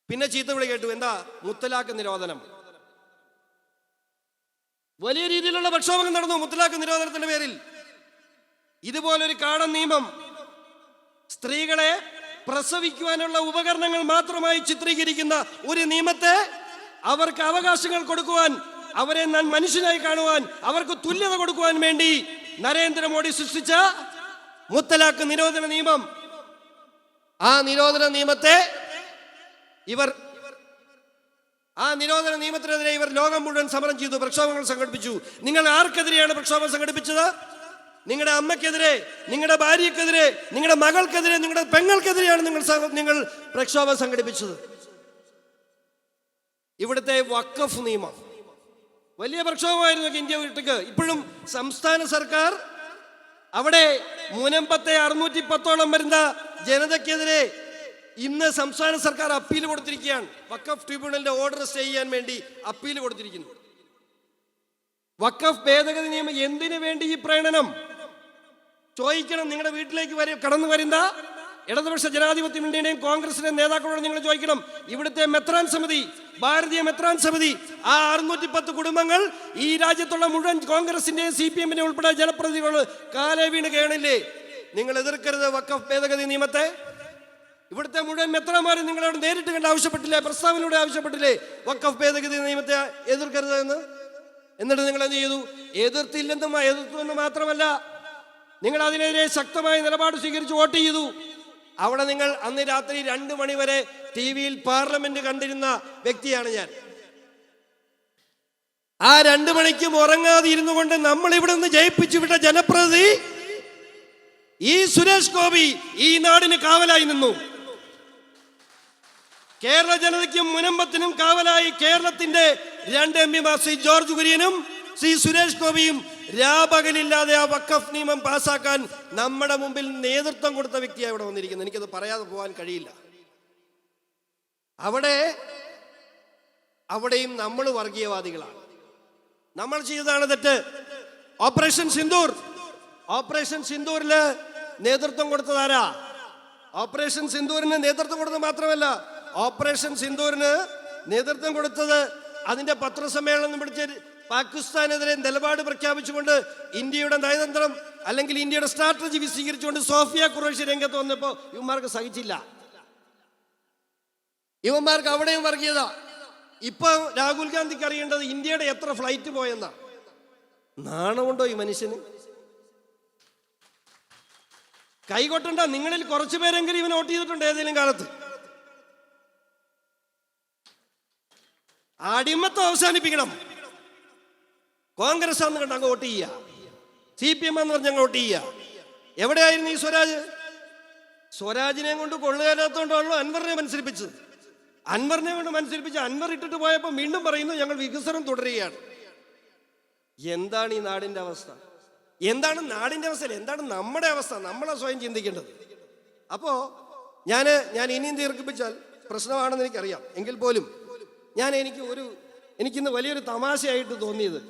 പിന്നെ ചീത്തവിളി കേട്ടു. എന്താ? മുത്തലാഖ് നിരോധനം. വലിയ രീതിയിലുള്ള പ്രക്ഷോഭം നടന്നു മുത്തലാഖ് നിരോധനത്തിന്റെ പേരിൽ. ഇതുപോലൊരു കാടൻ നിയമം സ്ത്രീകളെ പ്രസവിക്കുവാനുള്ള ഉപകരണങ്ങൾ മാത്രമായി ചിത്രീകരിക്കുന്ന ഒരു നിയമത്തെ അവർക്ക് അവകാശങ്ങൾ കൊടുക്കുവാൻ, അവരെ മനുഷ്യനായി കാണുവാൻ, അവർക്ക് തുല്യത കൊടുക്കുവാൻ വേണ്ടി നരേന്ദ്രമോദി സൃഷ്ടിച്ച മുത്തലാഖ് നിരോധന നിയമം, ആ നിരോധന നിയമത്തിനെതിരെ ഇവർ ലോകം മുഴുവൻ സമരം ചെയ്തു, പ്രക്ഷോഭങ്ങൾ സംഘടിപ്പിച്ചു. നിങ്ങൾ ആർക്കെതിരെയാണ് പ്രക്ഷോഭം സംഘടിപ്പിച്ചത്? നിങ്ങളുടെ അമ്മയ്ക്കെതിരെ, നിങ്ങളുടെ ഭാര്യക്കെതിരെ, നിങ്ങളുടെ മകൾക്കെതിരെ, നിങ്ങളുടെ പെങ്ങൾക്കെതിരെയാണ് നിങ്ങൾ പ്രക്ഷോഭം സംഘടിപ്പിച്ചത്. ഇവിടുത്തെ വഖഫ് നിയമം വലിയ പ്രക്ഷോഭമായിരുന്നു ഇന്ത്യ വിട്ടക്ക്. ഇപ്പോഴും സംസ്ഥാന സർക്കാർ അവിടെ മുനമ്പത്തെ 610ഓളം വരുന്ന ജനതയ്ക്കെതിരെ ഇന്ന് സംസ്ഥാന സർക്കാർ അപ്പീൽ കൊടുത്തിരിക്കുകയാണ്. വഖഫ് ട്രിബ്യൂണലിന്റെ ഓർഡർ സ്റ്റേ ചെയ്യാൻ വേണ്ടി അപ്പീൽ കൊടുത്തിരിക്കുന്നു. വഖഫ് ഭേദഗതി നിയമം എന്തിനു വേണ്ടി ഈ പ്രകടനം ചോദിക്കണം. നിങ്ങളുടെ വീട്ടിലേക്ക് കടന്നു വരുന്ന ഇടതുപക്ഷ ജനാധിപത്യ മുന്നണിയുടെയും കോൺഗ്രസിന്റെ നേതാക്കളോട് നിങ്ങൾ ചോദിക്കണം. ഇവിടുത്തെ മെത്രാൻ സമിതി, ഭാരതീയ മെത്രാൻ സമിതി, ആ 610 കുടുംബങ്ങൾ ഈ രാജ്യത്തുള്ള മുഴുവൻ കോൺഗ്രസിന്റെയും CPM ഉൾപ്പെടെ ജനപ്രതിനിധികൾ കാലേ വീണ് കേണില്ലേ? നിങ്ങൾ എതിർക്കരുത് വഖഫ് ഭേദഗതി നിയമത്തെ. ഇവിടുത്തെ മുഴുവൻ മെത്രാന്മാരും നിങ്ങളോട് നേരിട്ട് കണ്ട് ആവശ്യപ്പെട്ടില്ലേ? പ്രസ്താവനയിലൂടെ ആവശ്യപ്പെട്ടില്ലേ വഖഫ് ഭേദഗതി നിയമത്തെ എതിർക്കരുത് എന്ന്? എന്നിട്ട് നിങ്ങൾ എന്ത് ചെയ്തു? എതിർത്തു മാത്രമല്ല, നിങ്ങൾ അതിനെതിരെ ശക്തമായ നിലപാട് സ്വീകരിച്ച് വോട്ട് ചെയ്തു. അവിടെ നിങ്ങൾ അന്ന് രാത്രി 2 മണി വരെ TV-യിൽ പാർലമെന്റ് കണ്ടിരുന്ന വ്യക്തിയാണ് ഞാൻ. ആ 2 മണിക്കും ഉറങ്ങാതെ ഇരുന്നു കൊണ്ട് നമ്മൾ ഇവിടെ നിന്ന് ജയിപ്പിച്ചു വിട്ട ജനപ്രതിനിധി ഈ സുരേഷ് ഗോപി ഈ നാടിന് കാവലായി നിന്നു. കേരള ജനതയ്ക്കും മുനമ്പത്തിനും കാവലായി കേരളത്തിന്റെ 2 MP-മാർ ശ്രീ ജോർജ് കുര്യനും ശ്രീ സുരേഷ് ഗോപിയും രാപകലില്ലാതെ ആ വഖഫ് നിയമം പാസ്സാക്കാൻ നമ്മുടെ മുമ്പിൽ നേതൃത്വം കൊടുത്ത വ്യക്തിയാണ് ഇവിടെ വന്നിരിക്കുന്നത്. എനിക്കത് പറയാതെ പോകാൻ കഴിയില്ല. അവിടെയും നമ്മൾ വർഗീയവാദികളാണ്. നമ്മൾ ചെയ്തതാണ് തെറ്റ്. ഓപ്പറേഷൻ സിന്ദൂറില് നേതൃത്വം കൊടുത്തതാരാ? ഓപ്പറേഷൻ സിന്ദൂറിന് നേതൃത്വം കൊടുത്തത് മാത്രമല്ല, ഓപ്പറേഷൻ സിന്ദൂറിന് നേതൃത്വം കൊടുത്തത് അതിന്റെ പത്രസമ്മേളനം പിടിച്ച് പാകിസ്ഥാനെതിരെ നിലപാട് പ്രഖ്യാപിച്ചുകൊണ്ട് ഇന്ത്യയുടെ നയതന്ത്രം അല്ലെങ്കിൽ ഇന്ത്യയുടെ സ്ട്രാറ്റജി വിശദീകരിച്ചുകൊണ്ട് സോഫിയ ഖുറേഷി രംഗത്ത് വന്നപ്പോൾ ഇവന്മാർക്ക് സഹിച്ചില്ല. ഇവന്മാർക്ക് അവിടെയും വർഗീയത. ഇപ്പൊ രാഹുൽ ഗാന്ധിക്ക് അറിയേണ്ടത് ഇന്ത്യയുടെ എത്ര ഫ്ലൈറ്റ് പോയെന്നാ. നാണമുണ്ടോ ഈ മനുഷ്യന്? കൈകൊട്ടണ്ട. നിങ്ങളിൽ കുറച്ചു പേരെങ്കിലും ഇവൻ വോട്ട് ചെയ്തിട്ടുണ്ട് ഏതെങ്കിലും കാലത്ത്. അടിമത്തം അവസാനിപ്പിക്കണം. കോൺഗ്രസ് ആണെന്ന് കണ്ട് അങ്ങ് വോട്ട് ചെയ്യുക, CPM എന്ന് പറഞ്ഞ് അങ്ങ് വോട്ട് ചെയ്യുക. എവിടെയായിരുന്നു ഈ സ്വരാജിനെ കൊണ്ട് കൊള്ളുകാരാത്തോണ്ടാണല്ലോ അൻവറിനെ മത്സരിപ്പിച്ചത്. അൻവറിനെ കൊണ്ട് മത്സരിപ്പിച്ച് അൻവർ ഇട്ടിട്ട് പോയപ്പോൾ വീണ്ടും പറയുന്നു ഞങ്ങൾ വികസനം തുടരുകയാണ്. എന്താണ് ഈ നാടിന്റെ അവസ്ഥ? എന്താണ് നാടിന്റെ അവസ്ഥ? എന്താണ് നമ്മുടെ അവസ്ഥ? നമ്മളെ സ്വയം ചിന്തിക്കേണ്ടത്. അപ്പോ ഞാൻ ഇനിയും ദീർഘിപ്പിച്ചാൽ പ്രശ്നമാണെന്ന് എനിക്കറിയാം. എങ്കിൽ പോലും എനിക്കിന്ന് വലിയൊരു തമാശയായിട്ട് തോന്നിയത്,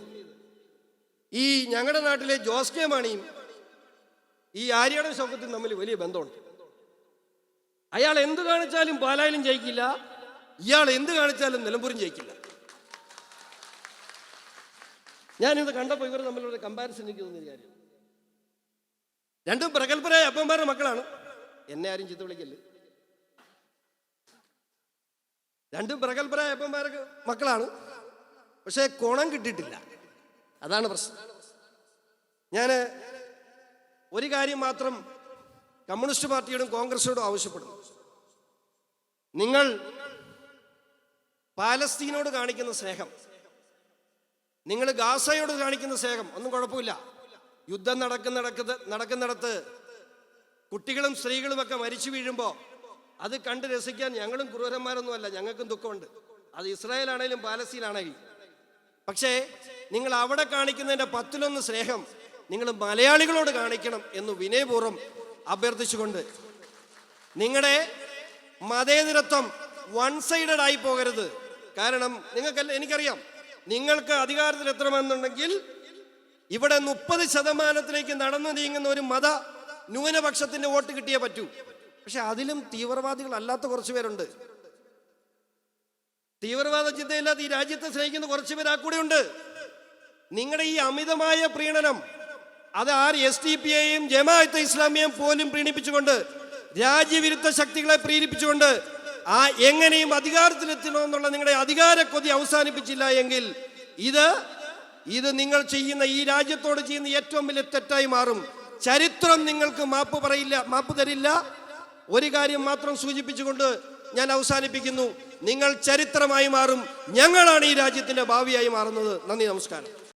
ഈ ഞങ്ങളുടെ നാട്ടിലെ ജോസ് കെ മാണിയും ഈ ആര്യാടൻ ഷൗക്കത്തും തമ്മിൽ വലിയ ബന്ധമുണ്ട്. അയാൾ എന്ത് കാണിച്ചാലും പാലായിലും ജയിക്കില്ല, ഇയാൾ എന്ത് കാണിച്ചാലും നിലമ്പൂരും ജയിക്കില്ല. ഞാനിത് കണ്ടപ്പോൾ ഇവർ തമ്മിലുള്ള കമ്പാരിസൺ എനിക്ക് തോന്നിയ കാര്യം. രണ്ടും പ്രഗത്ഭരായ അപ്പന്മാരുടെ മക്കളാണ്. എന്നെ ആരും ചീത്ത വിളിക്കല്ലേ. രണ്ടും പ്രഗത്ഭരായ അപ്പന്മാരുടെ മക്കളാണ്. പക്ഷേ കുണം കിട്ടിയിട്ടില്ല. അതാണ് പ്രശ്നം. ഞാൻ ഒരു കാര്യം മാത്രം കമ്മ്യൂണിസ്റ്റ് പാർട്ടിയോടും കോൺഗ്രസിനോടും ആവശ്യപ്പെടുന്നു. നിങ്ങൾ പാലസ്തീനോട് കാണിക്കുന്ന സ്നേഹം, നിങ്ങൾ ഗാസയോട് കാണിക്കുന്ന സ്നേഹം ഒന്നും കുഴപ്പമില്ല. യുദ്ധം നടക്കുന്നിടത്ത് കുട്ടികളും സ്ത്രീകളും ഒക്കെ മരിച്ചു വീഴുമ്പോൾ അത് കണ്ട് രസിക്കാൻ ഞങ്ങളും ക്രൂരന്മാരൊന്നുമല്ല, ഞങ്ങൾക്കും ദുഃഖമുണ്ട്. അത് ഇസ്രായേലാണേലും പാലസ്തീനാണേലും. പക്ഷേ നിങ്ങൾ അവിടെ കാണിക്കുന്നതിൻ്റെ 10-1 സ്നേഹം നിങ്ങൾ മലയാളികളോട് കാണിക്കണം എന്ന് വിനയപൂർവ്വം അഭ്യർത്ഥിച്ചുകൊണ്ട്, നിങ്ങളുടെ മതേതരത്വം 1 സൈഡഡ് ആയി പോകരുത്. കാരണം എനിക്കറിയാം, നിങ്ങൾക്ക് അധികാരത്തിൽ എത്തണമെന്നുണ്ടെങ്കിൽ ഇവിടെ 30% നടന്നു നീങ്ങുന്ന ഒരു മത ന്യൂനപക്ഷത്തിന്റെ വോട്ട് കിട്ടിയേ പറ്റൂ. പക്ഷെ അതിലും തീവ്രവാദികളല്ലാത്ത കുറച്ച് പേരുണ്ട്. തീവ്രവാദ ചിന്തയില്ലാത്ത ഈ രാജ്യത്തെ സ്നേഹിക്കുന്ന കുറച്ച് പേര് ആ കൂടെ ഉണ്ട്. നിങ്ങളുടെ ഈ അമിതമായ പ്രീണനം അത് SDPയെയും ജമാഅത്തെ ഇസ്ലാമിയെയും പോലും പ്രീണിപ്പിച്ചുകൊണ്ട്, രാജ്യവിരുദ്ധ ശക്തികളെ പ്രീണിപ്പിച്ചുകൊണ്ട് എങ്ങനെയും അധികാരത്തിലെത്തണമെന്നുള്ള നിങ്ങളുടെ അധികാര കൊതി അവസാനിപ്പിച്ചില്ല എങ്കിൽ ഇത് നിങ്ങൾ ചെയ്യുന്ന, ഈ രാജ്യത്തോട് ചെയ്യുന്ന ഏറ്റവും വലിയ തെറ്റായി മാറും. ചരിത്രം നിങ്ങൾക്ക് മാപ്പ് തരില്ല. ഒരു കാര്യം മാത്രം സൂചിപ്പിച്ചുകൊണ്ട് ഞാൻ അവസാനിപ്പിക്കുന്നു. നിങ്ങൾ ചരിത്രമായി മാറും. ഞങ്ങളാണ് ഈ രാജ്യത്തിന്റെ ഭാവിയായി മാറുന്നത്. നന്ദി, നമസ്കാരം.